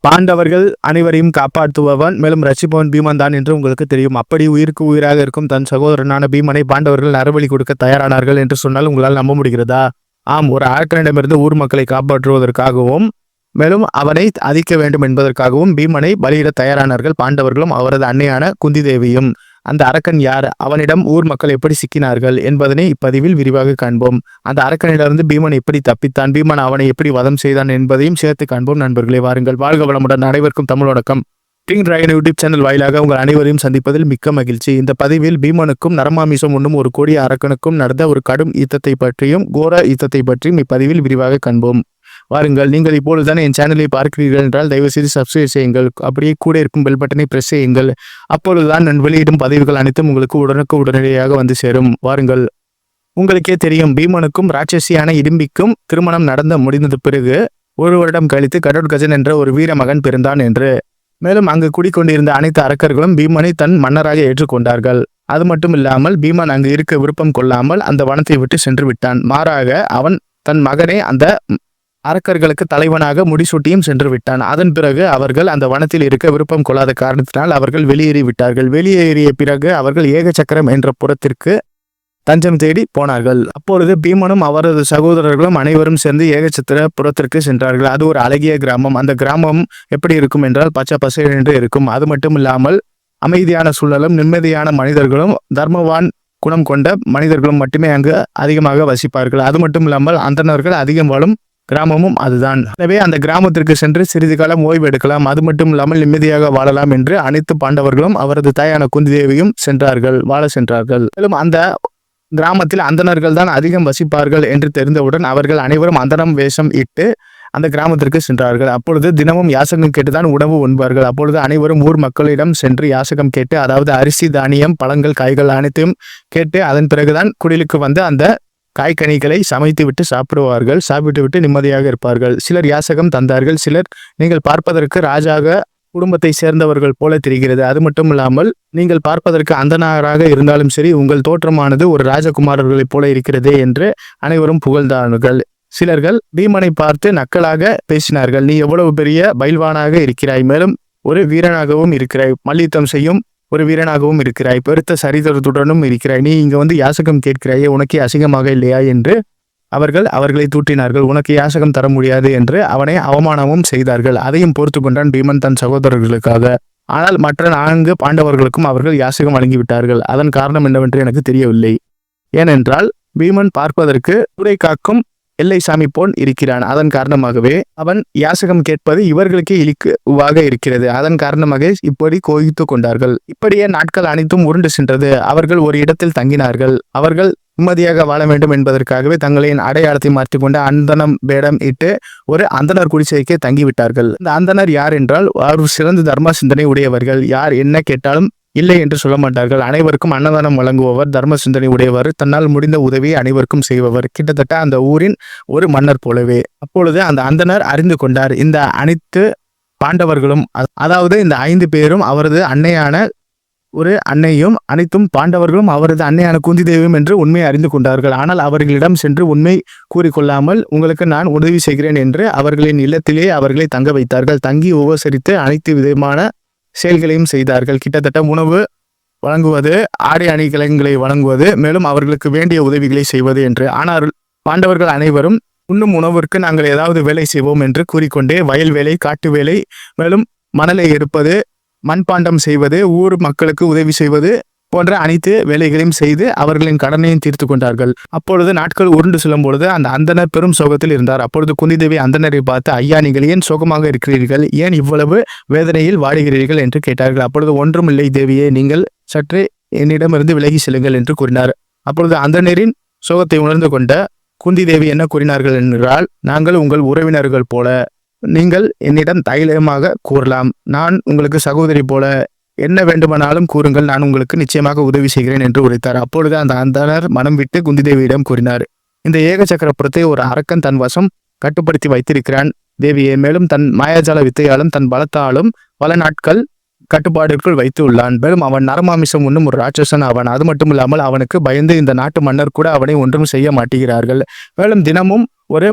பாண்டவர்கள் அனைவரையும் காப்பாற்றுபவன் மேலும் ரட்சிப்பவன் பீமன் தான் என்று உங்களுக்கு தெரியும். அப்படி உயிருக்கு உயிராக இருக்கும் தன் சகோதரனான பீமனை பாண்டவர்கள் நரபலி கொடுக்க தயாரானார்கள் என்று சொன்னால் உங்களால் நம்ப முடிகிறதா? ஆம், ஒரு அரக்கனிடமிருந்து ஊர் மக்களை காப்பாற்றுவதற்காகவும் மேலும் அவனை அதிக்க வேண்டும் என்பதற்காகவும் பீமனை பலியிட தயாரானார்கள் பாண்டவர்களும் அவரது அன்னையான குந்தி தேவியும். அந்த அரக்கன் யார், அவனிடம் ஊர் மக்கள் எப்படி சிக்கினார்கள் என்பதனை இப்பதிவில் விரிவாக காண்போம். அந்த அரக்கனிடமிருந்து பீமன் எப்படி தப்பித்தான், பீமன் அவனை எப்படி வதம் செய்தான் என்பதையும் சேர்த்து காண்போம். நண்பர்களே, வாருங்கள். வாழ்க வளமுடன். அனைவருக்கும் தமிழ் வணக்கம். கிங் டிராகன் யூடியூப் சேனல் வாயிலாக உங்கள் அனைவரையும் சந்திப்பதில் மிக்க மகிழ்ச்சி. இந்த பதிவில் பீமனுக்கும் நரமாமிசம் உண்ணும் ஒரு கொடிய அரக்கனுக்கும் நடந்த ஒரு கடும் யுத்தத்தை பற்றியும் கோர யுத்தத்தை பற்றியும் இப்பதிவில் விரிவாக காண்போம். வாருங்கள். நீங்கள் இப்பொழுதுதான் என் சேனலை பார்க்கிறீர்கள் என்றால் தயவுசெய்து சப்ஸ்கிரைப் செய்யுங்கள். அப்படியே கூட இருக்கும் பெல் பட்டனை பிரஸ் செய்யுங்கள். அப்பொழுதுதான் நான் வெளியிடும் பதிவுகள் அனைத்தும் உங்களுக்கு உடனடியாக வந்து சேரும். வாருங்கள். உங்களுக்கே தெரியும், பீமனுக்கும் ராட்சசியான இடிம்பிக்கும் திருமணம் முடிந்தது பிறகு ஒரு வருடம் கழித்து கடோத்கஜன் என்ற ஒரு வீர மகன் பிறந்தான் என்று. மேலும் அங்கு குடிக்கொண்டிருந்த அனைத்து அரக்கர்களும் பீமனை தன் மன்னராக ஏற்றுக்கொண்டார்கள். அது மட்டும் இல்லாமல் பீமன் அங்கு இருக்க விருப்பம் கொள்ளாமல் அந்த வனத்தை விட்டு சென்று விட்டான். மாறாக அவன் தன் மகனை அந்த அரக்கர்களுக்கு தலைவனாக முடிசூட்டியும் சென்று விட்டான். அதன் பிறகு அவர்கள் அந்த வனத்தில் இருக்க விருப்பம் கொள்ளாத காரணத்தினால் அவர்கள் வெளியேறி விட்டார்கள். வெளியேறிய பிறகு அவர்கள் ஏகசக்கரம் என்ற புறத்திற்கு தஞ்சம் தேடி போனார்கள். அப்பொழுது பீமனும் அவரது சகோதரர்களும் அனைவரும் சேர்ந்து ஏகச்சத்திர புறத்திற்கு சென்றார்கள். அது ஒரு அழகிய கிராமம். அந்த கிராமம் எப்படி இருக்கும் என்றால் பச்சை பசேல் என்று இருக்கும். அது மட்டும் இல்லாமல் அமைதியான சூழலும் நிம்மதியான மனிதர்களும் தர்மவான் குணம் கொண்ட மனிதர்களும் மட்டுமே அங்கு அதிகமாக வசிப்பார்கள். அது மட்டும் இல்லாமல் அந்தணர்கள் அதிகம் வாழும் கிராமமும் அதுதான். எனவே அந்த கிராமத்திற்கு சென்று சிறிது காலம் ஓய்வு எடுக்கலாம், அது மட்டும் இல்லாமல் நிம்மதியாக வாழலாம் என்று அனைத்து பாண்டவர்களும் அவரது தாயான குந்தி தேவியும் வாழ சென்றார்கள். மேலும் அந்த கிராமத்தில் அந்தணர்கள் தான் அதிகம் வசிப்பார்கள் என்று தெரிந்தவுடன் அவர்கள் அனைவரும் அந்தணம் வேஷம் இட்டு அந்த கிராமத்திற்கு சென்றார்கள். அப்பொழுது தினமும் யாசகம் கேட்டுதான் உணவு உண்பார்கள். அப்பொழுது அனைவரும் ஊர் மக்களிடம் சென்று யாசகம் கேட்டு, அதாவது அரிசி, தானியம், பழங்கள், காய்கள் அனைத்தையும் கேட்டு அதன் பிறகுதான் குடிலுக்கு வந்து அந்த காய்கனிகளை சமைத்து விட்டு சாப்பிடுவார்கள். சாப்பிட்டு விட்டு நிம்மதியாக இருப்பார்கள். சிலர் யாசகம் தந்தார்கள். சிலர் நீங்கள் பார்ப்பதற்கு ராஜாக குடும்பத்தை சேர்ந்தவர்கள் போல தெரிகிறது, அது மட்டும் இல்லாமல் நீங்கள் பார்ப்பதற்கு அந்தணராக இருந்தாலும் சரி உங்கள் தோற்றமானது ஒரு ராஜகுமாரர்களைப் போல இருக்கிறதே என்று அனைவரும் புகழ்ந்தார்கள். சிலர்கள் பீமனை பார்த்து நக்கலாக பேசினார்கள். நீ எவ்வளவு பெரிய பைல்வானாக இருக்கிறாய், மேலும் ஒரு வீரனாகவும் இருக்கிறாய், மல்யுத்தம் செய்யும் ஒரு வீரனாகவும் இருக்கிறாய், பெருத்த சரித்திரத்துடனும் இருக்கிறாய், நீ இங்க வந்து யாசகம் கேட்கிறாயே, உனக்கே அசிங்கமாக இல்லையா என்று அவர்களை தூற்றினார்கள். உனக்கு யாசகம் தர முடியாது என்று அவனை அவமானமும் செய்தார்கள். அதையும் பொறுத்து கொண்டான் பீமன் தன் சகோதரர்களுக்காக. ஆனால் மற்ற 4 பாண்டவர்களுக்கும் அவர்கள் யாசகம் வழங்கிவிட்டார்கள். அதன் காரணம் என்னவென்று எனக்கு தெரியவில்லை. ஏனென்றால் பீமன் பார்ப்பதற்கு துறை காக்கும் எல்லை சாமி போன் இருக்கிறான். அதன் காரணமாகவே அவன் யாசகம் கேட்பது இவர்களுக்கே இழிவாக இருக்கிறது. அதன் காரணமாக இப்படி கோகித்து கொண்டார்கள். இப்படியே நாட்கள் அனைத்தும் உருண்டு சென்றது. அவர்கள் ஒரு இடத்தில் தங்கினார்கள். அவர்கள் நிம்மதியாக வாழ வேண்டும் என்பதற்காகவே தங்களின் அடையாளத்தை மாற்றிக்கொண்டு அந்தணம் வேடம் இட்டு ஒரு அந்தணர் குடிசைக்கே தங்கிவிட்டார்கள். இந்த அந்தணர் யார் என்றால் அவர் சிறந்த தர்ம சிந்தனை உடையவர்கள். யார் என்ன கேட்டாலும் இல்லை என்று சொல்ல மாட்டார்கள். அனைவருக்கும் அன்னதானம் வழங்குபவர், தர்ம சிந்தனை உடையவர், தன்னால் முடிந்த உதவியை அனைவருக்கும் செய்பவர், கிட்டத்தட்ட அந்த ஊரின் ஒரு மன்னர் போலவே. அப்பொழுது அந்த அந்தணர் அறிந்து கொண்டார், இந்த அனைத்து பாண்டவர்களும், அதாவது இந்த 5 பேரும் அவரது அன்னையான ஒரு அன்னையும் அனைத்தும் பாண்டவர்களும் அவரது அன்னையான குந்தி தேவியும் என்று உண்மையை அறிந்து கொண்டார்கள். ஆனால் அவர்களிடம் சென்று உண்மை கூறிக்கொள்ளாமல் உங்களுக்கு நான் உதவி செய்கிறேன் என்று அவர்களின் இல்லத்திலே அவர்களை தங்க வைத்தார்கள். தங்கி உபசரித்து அனைத்து விதமான செயல்களையும் செய்தார்கள். கிட்டத்தட்ட உணவு வழங்குவது, ஆடை அணிகலன்களை வழங்குவது, மேலும் அவர்களுக்கு வேண்டிய உதவிகளை செய்வது என்று. ஆனால் பாண்டவர்கள் அனைவரும் உண்ணும் உணவிற்கு நாங்கள் ஏதாவது வேலை செய்வோம் என்று கூறிக்கொண்டே வயல் வேலை, காட்டு வேலை, மேலும் மணலை எடுப்பது, மண்பாண்டம் செய்வது, ஊர் மக்களுக்கு உதவி செய்வது போன்ற அனைத்து வேலைகளையும் செய்து அவர்களின் கடனையும் தீர்த்து கொண்டார்கள். அப்பொழுது நாட்கள் உருண்டு செல்லும் பொழுது அந்த அந்தணர் பெரும் சோகத்தில் இருந்தார். அப்பொழுது குந்தி தேவி அந்தணரை பார்த்து, ஐயா, நீங்கள் ஏன் சோகமாக இருக்கிறீர்கள், ஏன் இவ்வளவு வேதனையில் வாடுகிறீர்கள் என்று கேட்டார்கள். அப்பொழுது ஒன்றும் இல்லை தேவியே, நீங்கள் சற்றே என்னிடமிருந்து விலகி செல்லுங்கள் என்று கூறினார். அப்பொழுது அந்தணரின் சோகத்தை உணர்ந்து கொண்ட குந்தி தேவி என்ன கூறினார்கள் என்றால், நாங்கள் உங்கள் உறவினர்கள் போல, நீங்கள் என்னிடம் தைரியமாக கூறலாம், நான் உங்களுக்கு சகோதரி போல, என்ன வேண்டுமானாலும் கூறுங்கள், நான் உங்களுக்கு நிச்சயமாக உதவி செய்கிறேன் என்று உரைத்தார். அப்பொழுது அந்த அந்தணர் மனம் விட்டு குந்தி தேவியிடம் கூறினார், இந்த ஏகசக்கரப்புறத்தை ஒரு அரக்கன் தன் வசம் கட்டுப்படுத்தி வைத்திருக்கிறான் தேவியே, மேலும் தன் மாயாஜால வித்தையாலும் தன் பலத்தாலும் பல நாட்கள் கட்டுப்பாடுக்குள் வைத்து உள்ளான். மேலும் அவன் நரமாமிசம் உண்ணும் ஒரு ராட்சசன் ஆவான். அது மட்டும் இல்லாமல் அவனுக்கு பயந்து இந்த நாட்டு மன்னர் கூட அவனை ஒன்றும் செய்ய மாட்டேங்கிறார்கள். மேலும் தினமும் ஒரு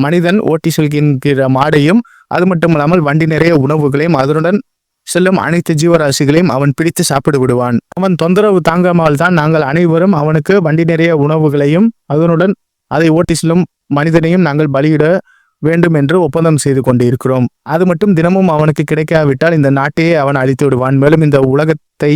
மனிதன் ஓட்டி செல்கின்ற மாடையும் அது மட்டும் இல்லாமல் வண்டி நிறைய உணவுகளையும் அதனுடன் செல்லும் அனைத்து ஜீவராசிகளையும் அவன் பிடித்து சாப்பிட்டு விடுவான். அவன் தொந்தரவு தாங்காமல் தான் நாங்கள் அனைவரும் அவனுக்கு வண்டி நிறைய உணவுகளையும் அதனுடன் அதை ஓட்டி செல்லும் மனிதனையும் நாங்கள் பலியிட வேண்டும் என்று ஒப்பந்தம் செய்து கொண்டு இருக்கிறோம். அது மட்டும் தினமும் அவனுக்கு கிடைக்காவிட்டால் இந்த நாட்டையே அவன் அழித்து விடுவான். மேலும் இந்த உலகத்தை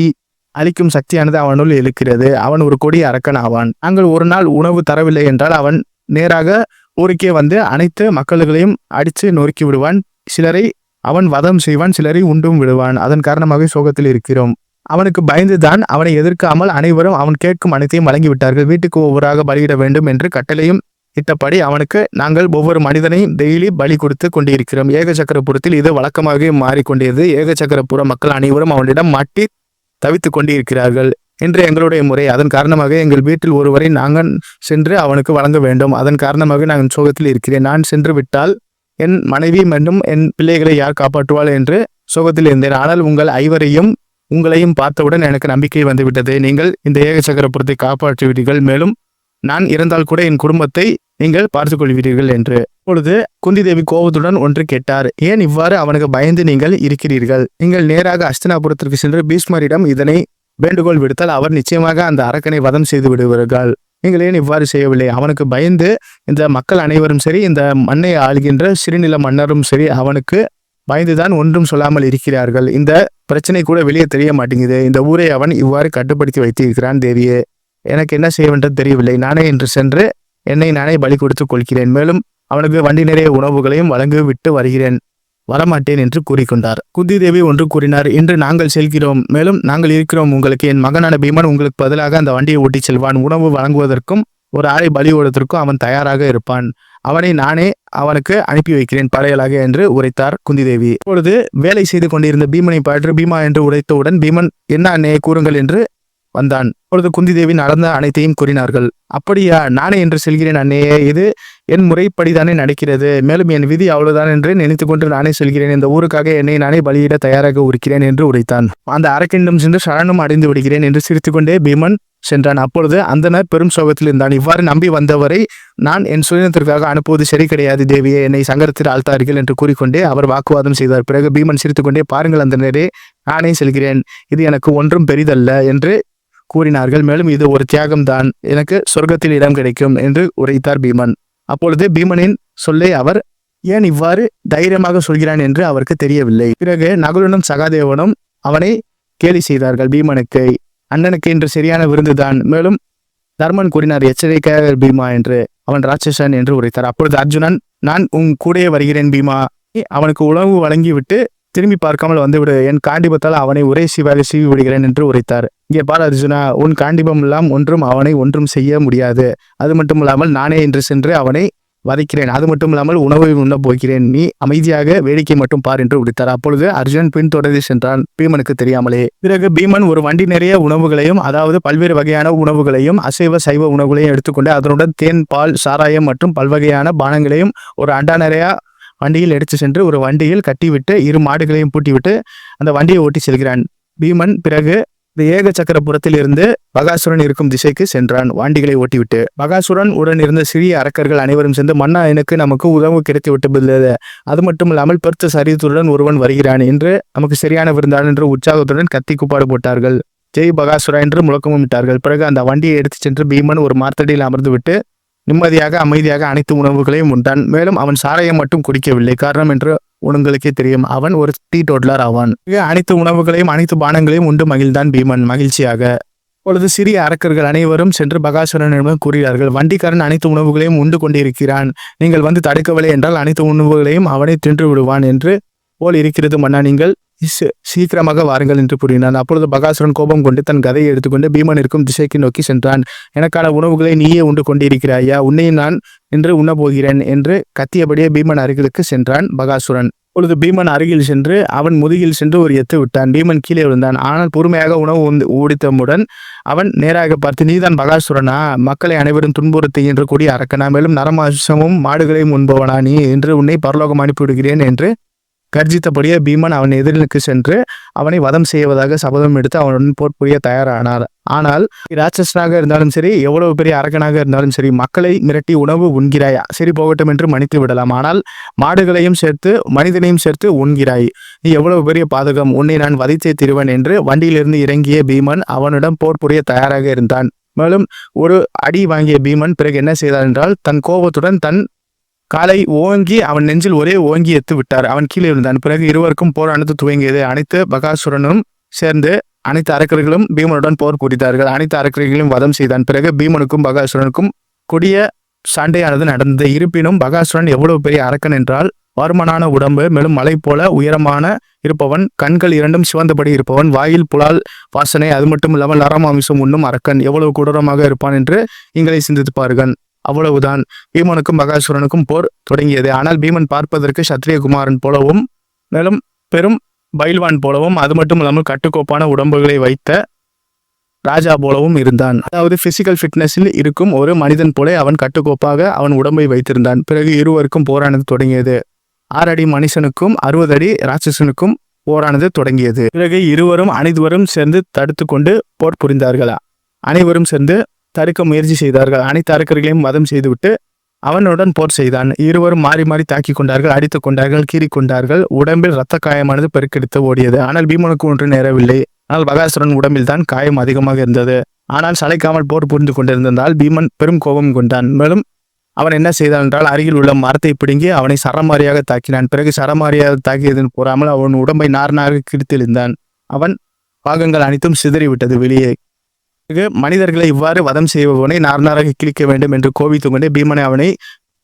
அழிக்கும் சக்தியானது அவனுள் இருக்கிறது. அவன் ஒரு கொடிய அரக்கன் ஆவான். நாங்கள் ஒரு நாள் உணவு தரவில்லை என்றால் அவன் நேராக ஊருக்கே வந்து அனைத்து மக்கள்களையும் அடித்து நொறுக்கி விடுவான். சிலரை அவன் வதம் செய்வான், சிலரை உண்டும் விடுவான். அதன் காரணமாக சோகத்தில் இருக்கிறோம். அவனுக்கு பயந்துதான் அவனை எதிர்க்காமல் அனைவரும் அவன் கேட்கும் அனைத்தையும் வழங்கிவிட்டார்கள். வீட்டுக்கு ஒவ்வொருவராக பலியிட வேண்டும் என்று கட்டளையும் இட்டபடி அவனுக்கு நாங்கள் ஒவ்வொரு மனிதனையும் டெய்லி பலி கொடுத்து கொண்டிருக்கிறோம். ஏகசக்கரபுரத்தில் இது வழக்கமாக மாறிக்கொண்டிருந்தது. ஏகசக்கரபுர மக்கள் அனைவரும் அவனிடம் மாட்டி தவித்து கொண்டிருக்கிறார்கள் என்று எங்களுடைய முறை. அதன் காரணமாக எங்கள் வீட்டில் ஒருவரை நாங்கள் சென்று அவனுக்கு வழங்க வேண்டும். அதன் காரணமாக நான் சோகத்தில் இருக்கிறேன். நான் சென்று விட்டால் என் மனைவி மற்றும் என் பிள்ளைகளை யார் காப்பாற்றுவாள் என்று சோகத்தில் இருந்தேன். ஆனால் உங்கள் ஐவரையும் உங்களையும் பார்த்தவுடன் எனக்கு நம்பிக்கை வந்துவிட்டது. நீங்கள் இந்த ஏகசக்கரபுரத்தை காப்பாற்றுவீர்கள். மேலும் நான் இறந்தால் கூட என் குடும்பத்தை நீங்கள் பார்த்துக் கொள்வீர்கள் என்று. இப்பொழுது குந்தி தேவி கோபத்துடன் ஒன்று கேட்டார். ஏன் இவ்வாறு அவனுக்கு பயந்து நீங்கள் இருக்கிறீர்கள்? நீங்கள் நேராக அஸ்தினாபுரத்திற்கு சென்று பீஷ்மரிடம் இதனை வேண்டுகோள் விடுத்தால் அவர் நிச்சயமாக அந்த அரக்கனை வதம் செய்து விடுவார்கள். நீங்கள் ஏன் இவ்வாறு செய்யவில்லை? அவனுக்கு பயந்து இந்த மக்கள் அனைவரும் சரி, இந்த மண்ணை ஆளுகின்ற சிறுநில மன்னரும் சரி அவனுக்கு பயந்துதான் ஒன்றும் சொல்லாமல் இருக்கிறார்கள். இந்த பிரச்சனை கூட வெளியே தெரிய மாட்டேங்குது. இந்த ஊரை அவன் இவ்வாறு கட்டுப்படுத்தி வைத்திருக்கிறான். தேவியே, எனக்கு என்ன செய்ய வேண்டும் தெரியவில்லை. நானே என்று சென்று என்னை நானே பலி கொடுத்து கொள்கிறேன். மேலும் அவனுக்கு வண்டி நிறைய உணவுகளையும் வழங்கி விட்டு வருகிறேன். வரமாட்டேன் என்று கூறிக்கொண்டார். குந்தி தேவி ஒன்று கூறினார். இன்று நாங்கள் செல்கிறோம். மேலும் நாங்கள் இருக்கிறோம். உங்களுக்கு என் மகனான பீமன் உங்களுக்கு பதிலாக அந்த வண்டியை ஓட்டி செல்வான். உணவு வழங்குவதற்கும் ஒரு ஆளை பலி கொடுவதற்கும் அவன் தயாராக இருப்பான். அவனை நானே அவனுக்கு அனுப்பி வைக்கிறேன் படையலாக என்று உரைத்தார் குந்தி தேவி. இப்பொழுது வேலை செய்து கொண்டிருந்த பீமனை பாற்று பீமா என்று உரைத்தவுடன் பீமன் என்ன அண்ணே கூறுங்கள் என்று வந்தான். அப்பொழுது குந்தி தேவி நடந்த அனைத்தையும் கூறினார்கள். அப்படியா, நானே என்று செல்கிறேன் அண்ணையே. இது என் முறைப்படிதானே நடக்கிறது. மேலும் என் விதி அவ்வளவுதான் என்று நினைத்து கொண்டு நானே செல்கிறேன். இந்த ஊருக்காக என்னை நானே பலியிட தயாராக இருக்கிறேன் என்று உரைத்தான். அந்த அரக்கனிடம் சென்று சரணம் அடைந்து விடுகிறேன் என்று சிரித்துக்கொண்டே பீமன் சென்றான். அப்பொழுது அந்தனர் பெரும் சோகத்தில் இருந்தான். இவ்வாறு நம்பி வந்தவரை நான் என் சுயத்திற்காக அனுப்புவது சரி கிடையாது தேவியே, என்னை சங்கரத்தில் ஆழ்த்தார்கள் என்று கூறிக்கொண்டே அவர் வாக்குவாதம் செய்தார். பிறகு பீமன் சிரித்துக்கொண்டே, பாருங்கள் அந்தனரே, நானே செல்கிறேன். இது எனக்கு ஒன்றும் பெரிதல்ல என்று கூறினார்கள். மேலும் இது ஒரு தியாகம்தான், எனக்கு சொர்க்கத்தில் இடம் கிடைக்கும் என்று உரைத்தார் பீமன். அப்பொழுது பீமனின் சொல்லை அவர் ஏன் இவ்வாறு தைரியமாக சொல்கிறான் என்று அவருக்கு தெரியவில்லை. பிறகு நகுலனும் சகாதேவனும் அவனை கேலி செய்தார்கள். பீமனுக்கு அண்ணனுக்கு இன்று சரியான விருந்துதான். மேலும் தர்மன் கூறினார், எச்சரிக்கையாக பீமா என்று. அவன் ராட்சசன் என்று உரைத்தார். அப்பொழுது அர்ஜுனன், நான் உன் கூடயே வருகிறேன் பீமா. அவனுக்கு உணவு வழங்கிவிட்டு திரும்பி பார்க்காமல் வந்துவிடு. என் காண்டிபத்தால் அவனை ஒரே சீவாக சீவி விடுகிறேன் என்று உரைத்தார். இங்கே பார் அர்ஜுனா, உன் காண்டிபம் எல்லாம் ஒன்றும் அவனை ஒன்றும் செய்ய முடியாது. அது மட்டும் இல்லாமல் நானே என்று சென்று அவனை வதைக்கிறேன். அது மட்டும் இல்லாமல் உணவை உண்ண போகிறேன். நீ அமைதியாக வேடிக்கை மட்டும் பார் என்று உரைத்தார். அப்பொழுது அர்ஜுனன் பின்தொடர்ந்து சென்றான், பீமனுக்கு தெரியாமலே. பிறகு பீமன் ஒரு வண்டி நிறைய உணவுகளையும், அதாவது பல்வேறு வகையான உணவுகளையும், அசைவ சைவ உணவுகளையும் எடுத்துக்கொண்டு அதனுடன் தேன், பால், சாராயம் மற்றும் பல்வகையான பானங்களையும் ஒரு அண்டா நிறைய வண்டியில் எடுத்து சென்று ஒரு வண்டியில் கட்டிவிட்டு 2 மாடுகளையும் பூட்டிவிட்டு அந்த வண்டியை ஓட்டி செல்கிறான். பீமன் பிறகு இந்த ஏகசக்கரபுரத்தில் இருந்து பகாசுரன் இருக்கும் திசைக்கு சென்றான் வண்டிகளை ஓட்டிவிட்டு. பகாசுரன் உடன் இருந்த சிறிய அரக்கர்கள் அனைவரும் சேர்ந்து, மன்னா, எனக்கு நமக்கு உதவு கிடைத்து விட்டது. அது மட்டும் இல்லாமல் பெருத்த சரீரத்துடன் ஒருவன் வருகிறான் என்று நமக்கு சரியான விருந்தான் என்று உற்சாகத்துடன் கத்தி கூப்பாடு போட்டார்கள். ஜெய் பகாசுரா என்று முழக்கமும் விட்டார்கள். பிறகு அந்த வண்டியை எடுத்து சென்று பீமன் ஒரு மரத்தடியில் அமர்ந்து விட்டு நிம்மதியாக அமைதியாக அனைத்து உணவுகளையும் உண்டான். மேலும் அவன் சாராயம் மட்டும் குடிக்கவில்லை. காரணம் என்று உங்களுக்கே தெரியும், அவன் ஒரு டீடோட்லர் ஆவான். அனைத்து உணவுகளையும் அனைத்து பானங்களையும் உண்டு மகிழ்ந்தான் பீமன் மகிழ்ச்சியாக. அப்பொழுது சிறிய அரக்கர்கள் அனைவரும் சென்று பகாசுரனிடம் கூறுகிறார்கள், வண்டிக்காரன் அனைத்து உணவுகளையும் உண்டு கொண்டிருக்கிறான். நீங்கள் வந்து தடுக்கவில்லை என்றால் அனைத்து உணவுகளையும் அவனை தின்று விடுவான் என்று போல் இருக்கிறது மன்னா, நீங்கள் சீக்கிரமாக வாருங்கள் என்று கூறினான். அப்பொழுது பகாசுரன் கோபம் கொண்டு தன் கதையை எடுத்துக்கொண்டு பீமன் இருக்கும் திசைக்கு நோக்கி சென்றான். எனக்கான உணவுகளை நீயே உண்டு கொண்டிருக்கிறாயா? உன்னையும் நான் இன்று உண்ண போகிறேன் என்று கத்தியபடியே பீமன் அருகிலுக்கு சென்றான் பகாசுரன். அப்பொழுது பீமன் அருகில் சென்று அவன் முதுகில் சென்று ஒரு எத்து விட்டான். பீமன் கீழே விழுந்தான். ஆனால் பொறுமையாக உணவு ஊடித்தமுடன் அவன் நேராக பார்த்து, நீதான் பகாசுரனா? மக்களை அனைவரும் துன்புறுத்தி என்று கூடிய அரக்கனா? மேலும் நரமாசமும் மாடுகளையும் உண்பவனா நீ? என்று உன்னை பரலோகம் அனுப்பிவிடுகிறேன் என்று கர்ஜித்தபடியே பீமன் அவன் எதிரிலுக்கு சென்று அவனை வதம் செய்வதாக சபதம் எடுத்து அவனுடன் போர் புரிய தயாரானார். ஆனால் ராட்சசனாக இருந்தாலும் சரி, எவ்வளவு பெரிய அரக்கனாக இருந்தாலும் சரி, மக்களை மிரட்டி உணவு உண்கிறாய், சரி போகட்டும் என்று மன்னித்து விடலாம். ஆனால் மாடுகளையும் சேர்த்து மனிதனையும் சேர்த்து உண்கிறாய், நீ எவ்வளவு பெரிய பாதகம், உன்னை நான் வதைத்தே திருவன் என்று வண்டியிலிருந்து இறங்கிய பீமன் அவனிடம் போர் புரிய தயாராக இருந்தான். மேலும் ஒரு அடி வாங்கிய பீமன் பிறகு என்ன செய்தார் என்றால், தன் கோபத்துடன் தன் காலை ஓங்கி அவன் நெஞ்சில் ஒரே ஓங்கி எத்து விட்டார். அவன் கீழே இருந்தான். பிறகு இருவருக்கும் போரானது துவங்கியது. அனைத்து பகாசுரனும் சேர்ந்து அனைத்து அரக்கர்களும் பீமனுடன் போர் புரிந்தார்கள். அனைத்து அரக்கர்களையும் வதம் செய்தான். பிறகு பீமனுக்கும் பகாசுரனுக்கும் கொடிய சண்டையானது நடந்தது. இருப்பினும் பகாசுரன் எவ்வளவு பெரிய அரக்கன் என்றால், வருமனான உடம்பு, மேலும் மலை போல உயரமான இருப்பவன், கண்கள் இரண்டும் சிவந்தபடி இருப்பவன், வாயில் புலால் வாசனை, அது மட்டும் இல்லாமல் நரமாமிசம் உண்ணும் அரக்கன் எவ்வளவு கொடூரமாக இருப்பான் என்று நீங்களே சிந்தித்து பாருங்கள். அவ்வளவுதான், பீமனுக்கும் பகாசுரனுக்கும் போர் தொடங்கியது. ஆனால் பீமன் பார்ப்பதற்கு சத்திரியகுமாரன் போலவும் மேலும் பெரும் பைல்வான் போலவும், அது மட்டும் இல்லாமல் கட்டுக்கோப்பான உடம்புகளை வைத்த ராஜா போலவும் இருந்தான். அதாவது பிசிக்கல் ஃபிட்னஸில் இருக்கும் ஒரு மனிதன் போல அவன் கட்டுக்கோப்பாக அவன் உடம்பை வைத்திருந்தான். பிறகு இருவருக்கும் போரானது தொடங்கியது. 6 அடி மனுஷனுக்கும் 60 அடி ராட்சசனுக்கும் போரானது தொடங்கியது. பிறகு இருவரும் அனைவரும் சேர்ந்து தடுத்து கொண்டு போர் புரிந்தார்களா. அனைவரும் சேர்ந்து தடுக்க முயற்சி செய்தார்கள். அனைத்து அரக்கர்களையும் வதம் செய்துவிட்டு அவனுடன் போர் செய்தான். இருவரும் மாறி மாறி தாக்கி கொண்டார்கள், அடித்து கொண்டார்கள், கீறி கொண்டார்கள். உடம்பில் இரத்த காயமானது பெருக்கெடுத்து ஓடியது. ஆனால் பீமனுக்கு ஒன்று நேரவில்லை. ஆனால் பகாசுரன் உடம்பில் தான் காயம் அதிகமாக இருந்தது. ஆனால் சளைக்காமல் போர் புரிந்து கொண்டிருந்ததால் பீமன் பெரும் கோபம் கொண்டான். மேலும் அவன் என்ன செய்தான் என்றால், அருகில் உள்ள மரத்தை பிடுங்கி அவனை சரமாரியாக தாக்கினான். பிறகு சரமாரியாக தாக்கியதன் போறாமல் அவன் உடம்பை நார்நாக கிழித்தெழுந்தான். அவன் பாகங்கள் அனைத்தும் சிதறிவிட்டது வெளியே. மனிதர்களை இவ்வாறு வதம் செய்பவனை நார்நாராக கிழிக்க வேண்டும் என்று கோபித்து கொண்டு பீமனை அவனை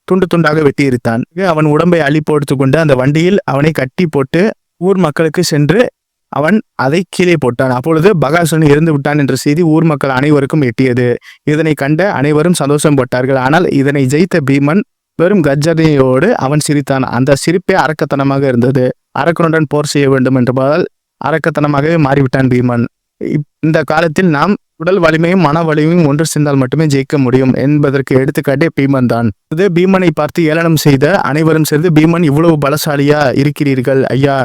துண்டு துண்டாக வெட்டி எரித்தான். அவன் உடம்பை அள்ளி போட்டு கொண்டு அந்த வண்டியில் அவனை கட்டி போட்டு ஊர் மக்களுக்கு சென்று அவன் அதை கீழே போட்டான். அப்பொழுது பகாசுரன் இறந்து விட்டான் என்ற செய்தி ஊர் மக்கள் அனைவருக்கும் எட்டியது. இதனை கண்ட அனைவரும் சந்தோஷம் பட்டார்கள். ஆனால் இதனை ஜெயித்த பீமன் வெறும் கர்ஜனையோடு அவன் சிரித்தான். அந்த சிரிப்பே அரக்கத்தனமாக இருந்தது. அரக்கனுடன் போர் செய்ய வேண்டும் என்பதால் அரக்கத்தனமாகவே மாறிவிட்டான் பீமன். இந்த காலத்தில் நாம் உடல் வலிமையும் மன வலிமையும் ஒன்று சேர்ந்தால் மட்டுமே ஜெயிக்க முடியும் என்பதற்கு எடுத்துக்காட்டே பீமன் தான். இது பீமனை பார்த்து ஏளனம் செய்த அனைவரும் சேர்ந்து, பீமன் இவ்வளவு பலசாலியா இருக்கிறீர்கள் ஐயா,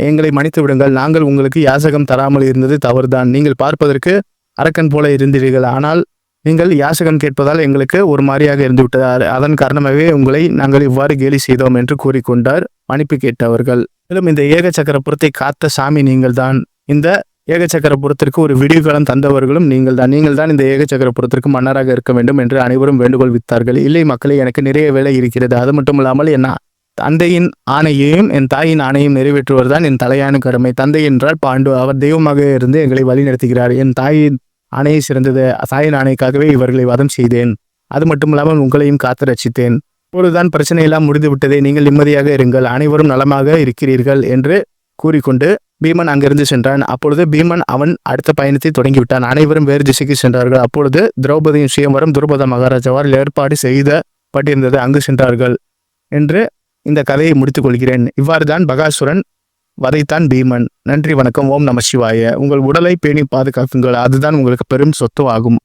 எங்களை மன்னித்து விடுங்கள், நாங்கள் உங்களுக்கு யாசகம் தராமல் இருந்தது தவறுதான். நீங்கள் பார்ப்பதற்கு அரக்கன் போல இருந்தீர்கள், ஆனால் நீங்கள் யாசகம் கேட்பதால் எங்களுக்கு ஒரு மாதிரியாக இருந்து விட்டது, அதன் காரணமாகவே உங்களை நாங்கள் இவ்வாறு கேலி செய்தோம் என்று கூறிக்கொண்டார் மன்னிப்பு கேட்டவர்கள். மேலும் இந்த ஏக சக்கரபுரத்தை காத்த சாமி நீங்கள் தான். இந்த ஏகச்சக்கரபுரத்திற்கு ஒரு விடிவுகாலம் தந்தவர்களும் நீங்கள் தான் இந்த ஏகச்சக்கரபுரத்திற்கு மன்னராக இருக்க வேண்டும் என்று அனைவரும் வேண்டுகோள் வித்தார்கள். இல்லை மக்களே, எனக்கு நிறைய வேலை இருக்கிறது. அது மட்டும் இல்லாமல் என் தந்தையின் ஆணையையும் என் தாயின் ஆணையும் நிறைவேற்றுவர் தான் என் தலையான கடமை. தந்தை என்றால் பாண்டு, அவர் தெய்வமாக இருந்து எங்களை வழி நடத்துகிறார். என் தாயின் ஆணையை சிறந்தது. தாயின் ஆணைக்காகவே இவர்களை வதம் செய்தேன். அது மட்டும் இல்லாமல் உங்களையும் காத்து ரட்சித்தேன். இப்பொழுதுதான் பிரச்சனையெல்லாம் முடிந்து விட்டதே, நீங்கள் நிம்மதியாக இருங்கள், அனைவரும் நலமாக இருக்கிறீர்கள் என்று கூறிக்கொண்டு பீமன் அங்கிருந்து சென்றான். அப்பொழுது பீமன் அவன் அடுத்த பயணத்தை தொடங்கிவிட்டான். அனைவரும் வேறு திசைக்கு சென்றார்கள். அப்பொழுது திரௌபதியின் சுயம்வரம் துருபத மகாராஜாவால் ஏற்பாடு செய்யப்பட்டிருந்தது. அங்கு சென்றார்கள் என்று இந்த கதையை முடித்துக் கொள்கிறேன். இவ்வாறு தான் பகாசுரன் வதைத்தான் பீமன். நன்றி, வணக்கம். ஓம் நம சிவாய. உங்கள் உடலை பேணி பாதுகாக்குங்கள், அதுதான் உங்களுக்கு பெரும் சொத்து ஆகும்.